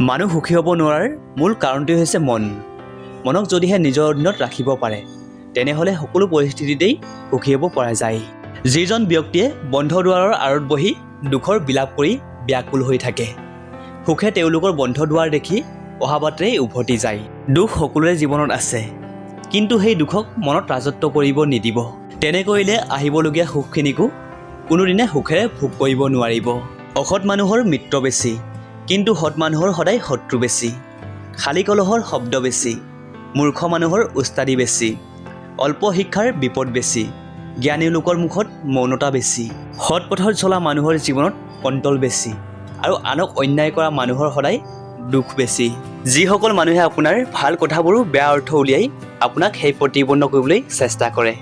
মানুহ সুখী হ'ব নোৱাৰাৰ মূল কাৰণটোৱে হৈছে মন। মনক যদিহে নিজৰ অধীনত ৰাখিব পাৰে তেনেহ'লে সকলো পৰিস্থিতিতেই সুখী হ'ব পৰা যায়। যিজন ব্যক্তিয়ে বন্ধ দুৱাৰৰ আঁৰত বহি দুখৰ বিলাপ কৰি ব্যাকুল হৈ থাকে, সুখে তেওঁলোকৰ বন্ধ দুৱাৰ দেখি অহা বাটেৰে উভতি যায়। দুখ সকলোৰে জীৱনত আছে, কিন্তু সেই দুখক মনত ৰাজত্ব কৰিব নিদিব। তেনে কৰিলে আহিবলগীয়া সুখখিনিকো কোনোদিনে সুখেৰে ভোগ কৰিব নোৱাৰিব। অসৎ মানুহৰ মিত্ৰ বেছি, কিন্তু সৎ মানুহৰ সদায় শত্ৰু বেছি। খালী কলহৰ শব্দ বেছি, মূৰ্খ মানুহৰ উস্তাদি বেছি। অল্প শিক্ষাৰ বিপদ বেছি, জ্ঞানী লোকৰ মুখত মৌনতা বেছি। সৎ পথত চলা মানুহৰ জীৱনত কণ্টল বেছি, আৰু আনক অন্যায় কৰা মানুহৰ সদায় দুখ বেছি। যিসকল মানুহে আপোনাৰ ভাল কথাবোৰো বেয়া অৰ্থ উলিয়াই আপোনাক সেই প্ৰতিপন্ন কৰিবলৈ চেষ্টা কৰে,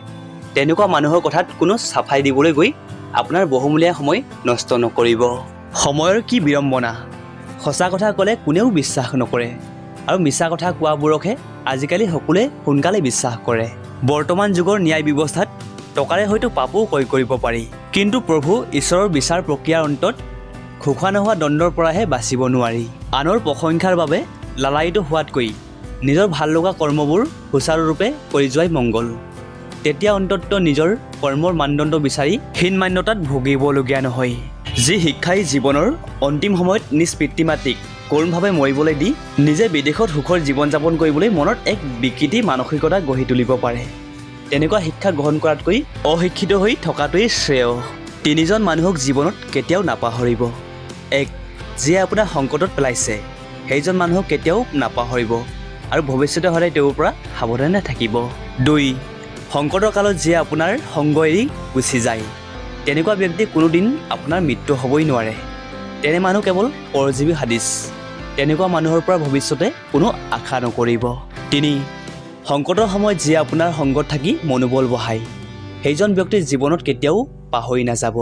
তেনেকুৱা মানুহৰ কথাত কোনো চাফাই দিবলৈ গৈ আপোনাৰ বহুমূলীয়া সময় নষ্ট নকৰিব। সময়ৰ কি বিড়ম্বনা! সঁচা কথা ক'লে কোনেও বিশ্বাস নকৰে, আৰু মিছা কথা কোৱাবোৰকহে আজিকালি সকলোৱে সোনকালে বিশ্বাস কৰে। বৰ্তমান যুগৰ ন্যায় ব্যৱস্থাত টকাৰে হয়তো পাপো ক্ৰয় কৰিব পাৰি, কিন্তু প্ৰভু ঈশ্বৰৰ বিচাৰ প্ৰক্ৰিয়াৰ অন্তত খোখা নোহোৱা দণ্ডৰ পৰাহে বাচিব নোৱাৰি। আনৰ প্ৰশংসাৰ বাবে লালায়িত হোৱাতকৈ নিজৰ ভাল লগা কৰ্মবোৰ সুচাৰুৰূপে কৰি যোৱাই মংগল। তেতিয়া অন্ততঃ নিজৰ কৰ্মৰ মানদণ্ড বিচাৰি হীন মান্যতাত ভুগিবলগীয়া নহয়। যি শিক্ষাই জীৱনৰ অন্তিম সময়ত নিজ পিতৃ মাতৃক কৰুণভাৱে মৰিবলৈ দি নিজে বিদেশত সুখৰ জীৱন যাপন কৰিবলৈ মনত এক বিকৃতি মানসিকতা গঢ়ি তুলিব পাৰে, তেনেকুৱা শিক্ষা গ্ৰহণ কৰাতকৈ অশিক্ষিত হৈ থকাটোৱেই শ্ৰেয়। তিনিজন মানুহক জীৱনত কেতিয়াও নাপাহৰিব। 1. যিয়ে আপোনাক সংকটত পেলাইছে সেইজন মানুহক কেতিয়াও নাপাহৰিব আৰু ভৱিষ্যতে সদায় তেওঁৰ পৰা সাৱধানে থাকিব। 2. সংকটৰ কালত যিয়ে আপোনাৰ সংগ এৰি গুচি যায় তেনেকুৱা ব্যক্তি কোনোদিন আপোনাৰ মৃত্যু হ'বই নোৱাৰে। তেনে মানুহ কেৱল পৰজীৱী হাদিছ। তেনেকুৱা মানুহৰ পৰা ভৱিষ্যতে কোনো আশা নকৰিব। 3. সংকটৰ সময়ত যিয়ে আপোনাৰ সংগত থাকি মনোবল বঢ়ায় সেইজন ব্যক্তিৰ জীৱনত কেতিয়াও পাহৰি নাযাব,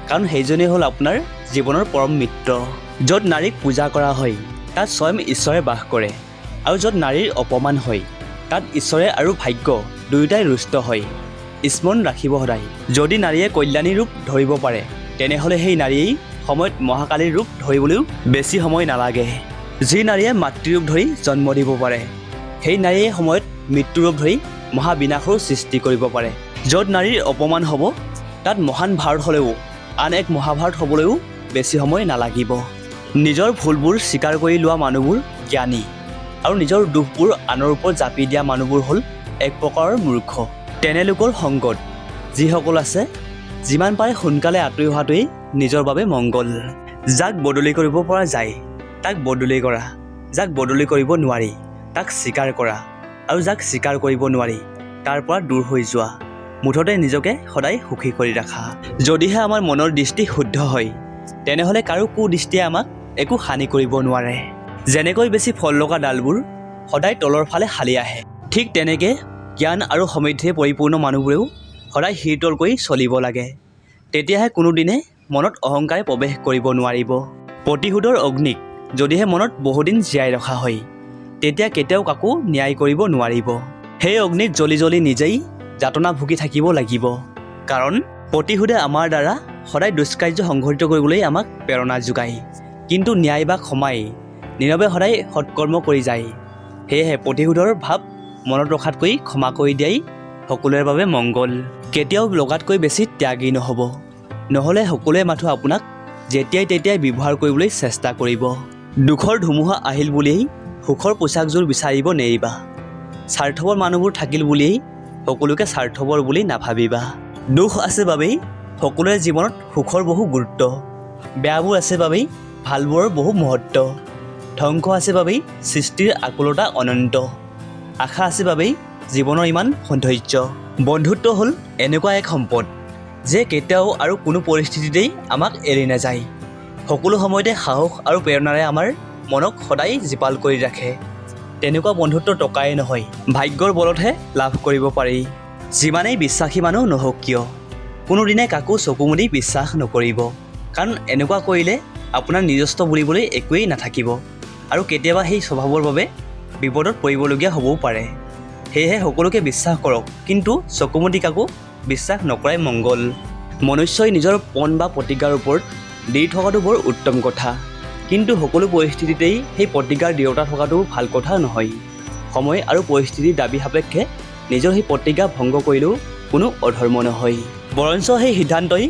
কাৰণ সেইজনেই হ'ল আপোনাৰ জীৱনৰ পৰম মিত্ৰ। য'ত নাৰীক পূজা কৰা হয় তাত স্বয়ং ঈশ্বৰে বাস কৰে, আৰু য'ত নাৰীৰ অপমান হয় তাত ঈশ্বৰে আৰু ভাগ্য দুয়োটাই ৰুষ্ট হয়। স্মৰণ ৰাখিব সদায়, যদি নাৰীয়ে কল্যাণী ৰূপ ধৰিব পাৰে তেনেহ'লে সেই নাৰীয়েই সময়ত মহাকালীৰ ৰূপ ধৰিবলৈও বেছি সময় নালাগে। যি নাৰীয়ে মাতৃৰূপ ধৰি জন্ম দিব পাৰে সেই নাৰীয়ে সময়ত মৃত্যুৰূপ ধৰি মহাবিনাশৰো সৃষ্টি কৰিব পাৰে। য'ত নাৰীৰ অপমান হ'ব তাত মহান ভাৰত হ'লেও আন এক মহাভাৰত হ'বলৈও বেছি সময় নালাগিব। নিজৰ ভুলবোৰ স্বীকাৰ কৰি লোৱা মানুহবোৰ জ্ঞানী, আৰু নিজৰ দুখবোৰ আনৰ ওপৰত জাপি দিয়া মানুহবোৰ হ'ল এক প্ৰকাৰৰ মূৰ্খ। তেনে লোকৰ সংগত যিসকল আছে যিমান পাৰে সোনকালে আঁতৰি অহাটোৱেই নিজৰ বাবে মংগল। যাক বদলি কৰিব পৰা যায় তাক বদলি কৰা, যাক বদলি কৰিব নোৱাৰি তাক স্বীকাৰ কৰা, আৰু যাক স্বীকাৰ কৰিব নোৱাৰি তাৰ পৰা দূৰ হৈ যোৱা। মুঠতে নিজকে সদায় সুখী কৰি ৰাখা। যদিহে আমাৰ মনৰ দৃষ্টি শুদ্ধ হয় তেনেহ'লে কাৰো কুদৃষ্টিয়ে আমাক একো হানি কৰিব নোৱাৰে। যেনেকৈ বেছি ফল লগা ডালবোৰ সদায় তলৰ ফালে হালি আহে, ঠিক তেনেকৈ জ্ঞান আৰু সমৃদ্ধিৰে পৰিপূৰ্ণ মানুহবোৰেও সদায় শিৰতল কৰি চলিব লাগে। তেতিয়াহে কোনোদিনে মনত অহংকাৰে প্ৰৱেশ কৰিব নোৱাৰিব। প্ৰতিশোধৰ অগ্নিক যদিহে মনত বহুদিন জীয়াই ৰখা হয় তেতিয়া কেতিয়াও কাকো ন্যায় কৰিব নোৱাৰিব। সেই অগ্নিত জ্বলি জ্বলি নিজেই যাতনা ভুগি থাকিব লাগিব, কাৰণ প্ৰতিশোধে আমাৰ দ্বাৰা সদায় দুষ্কাৰ্য সংঘটিত কৰিবলৈ আমাক প্ৰেৰণা যোগায়, কিন্তু ন্যায় বা ক্ষমাই নীৰৱে সদায় সৎকৰ্ম কৰি যায়। সেয়েহে প্ৰতিশোধৰ ভাৱ মনত ৰখাতকৈ ক্ষমা কৰি দিয়াই সকলোৰে বাবে মংগল। কেতিয়াও লগাতকৈ বেছি ত্যাগী নহ'ব, নহ'লে সকলোৱে মাথো আপোনাক যেতিয়াই তেতিয়াই ব্যৱহাৰ কৰিবলৈ চেষ্টা কৰিব। দুখৰ ধুমুহা আহিল বুলিয়েই সুখৰ পোচাকযোৰ বিচাৰিব নেৰিবা। স্বাৰ্থপৰ মানুহবোৰ থাকিল বুলিয়েই সকলোকে স্বাৰ্থপৰ বুলি নাভাবিবা। দুখ আছে বাবেই সকলোৰে জীৱনত সুখৰ বহু গুৰুত্ব, বেয়াবোৰ আছে বাবেই ভালবোৰৰ বহু মহত্ব, ধ্বংস আছে বাবেই সৃষ্টিৰ আকুলতা অনন্ত, আশা আছে বাবেই জীৱনৰ ইমান সৌন্দৰ্য। বন্ধুত্ব হ'ল এনেকুৱা এক সম্পদ যে কেতিয়াও আৰু কোনো পৰিস্থিতিতেই আমাক এৰি নাযায়। সকলো সময়তে সাহস আৰু প্ৰেৰণাৰে আমাৰ মনক সদায় জীপাল কৰি ৰাখে। তেনেকুৱা বন্ধুত্ব টকাই নহয় ভাগ্যৰ বলতহে লাভ কৰিব পাৰি। যিমানেই বিশ্বাসী মানুহ নহওক কিয় কোনোদিনে কাকো চকু মুদি বিশ্বাস নকৰিব, কাৰণ এনেকুৱা কৰিলে আপোনাৰ নিজস্ব বুলিবলৈ একোৱেই নাথাকিব, আৰু কেতিয়াবা সেই স্বভাৱৰ বাবে বিপদত পৰিবলগীয়া হ'বও পাৰে। সেয়েহে সকলোকে বিশ্বাস কৰক, কিন্তু চকু মুদি কাকো বিশ্বাস নকৰাই মংগল। মনুষ্যই নিজৰ পণ বা প্ৰতিজ্ঞাৰ ওপৰত দৃঢ় থকাটো বৰ উত্তম কথা, কিন্তু সকলো পৰিস্থিতিতেই সেই প্ৰতিজ্ঞাৰ দৃঢ়তা থকাটো ভাল কথা নহয়। সময় আৰু পৰিস্থিতিৰ দাবী সাপেক্ষে নিজৰ সেই প্ৰতিজ্ঞা ভংগ কৰিলেও কোনো অধৰ্ম নহয়। বৰঞ্চ সেই সিদ্ধান্তই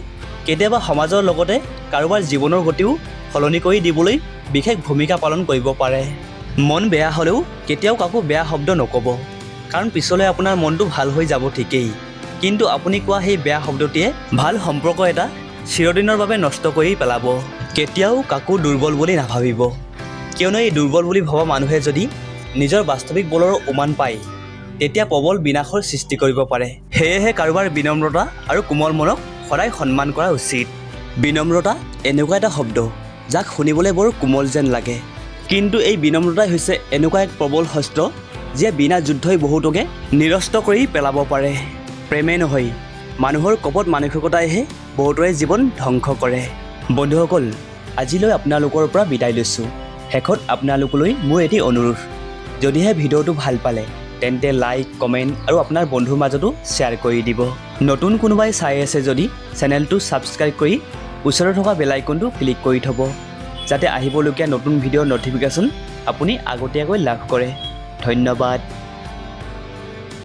কেতিয়াবা সমাজৰ লগতে কাৰোবাৰ জীৱনৰ গতিও সলনি কৰি দিবলৈ বিশেষ ভূমিকা পালন কৰিব পাৰে। মন বেয়া হ'লেও কেতিয়াও কাকো বেয়া শব্দ নক'ব, কাৰণ পিছলৈ আপোনাৰ মনটো ভাল হৈ যাব ঠিকেই, কিন্তু আপুনি কোৱা সেই বেয়া শব্দটিয়ে ভাল সম্পৰ্ক এটা চিৰদিনৰ বাবে নষ্ট কৰি পেলাব। কেতিয়াও কাকো দুৰ্বল বুলি নাভাবিব, কিয়নো এই দুৰ্বল বুলি ভবা মানুহে যদি নিজৰ বাস্তৱিক বলৰ উমান পায় তেতিয়া প্ৰবল বিনাশৰ সৃষ্টি কৰিব পাৰে। সেয়েহে কাৰোবাৰ বিনম্ৰতা আৰু কোমল মনক সদায় সন্মান কৰা উচিত। বিনম্ৰতা এনেকুৱা এটা শব্দ যাক শুনিবলৈ বৰ কোমল যেন লাগে, কিন্তু এই বিনম্ৰতাই হৈছে এনেকুৱা এক প্ৰবল শস্ত্ৰ যিয়ে বিনা যুদ্ধই বহুতকে নিৰস্ত কৰি পেলাব পাৰে। প্ৰেমে নহয়, মানুহৰ কপট মানসিকতাইহে বহুতৰে জীৱন ধ্বংস কৰে। বন্ধুসকল, আজিলৈ আপোনালোকৰ পৰা বিদায় লৈছোঁ। শেষত আপোনালোকলৈ মোৰ এটি অনুৰোধ, যদিহে ভিডিঅ'টো ভাল পালে তেন্তে লাইক, কমেণ্ট আৰু আপোনাৰ বন্ধুৰ মাজতো শ্বেয়াৰ কৰি দিব। নতুন কোনোবাই চাই আছে যদি চেনেলটো ছাবস্ক্ৰাইব কৰি ওচৰত থকা বেল আইকনটো ক্লিক কৰি থ'ব, যাতে আহিবলগীয়া নতুন ভিডিঅ'ৰ ন'টিফিকেশ্যন আপুনি আগতীয়াকৈ লাভ কৰে। ধন্যবাদ।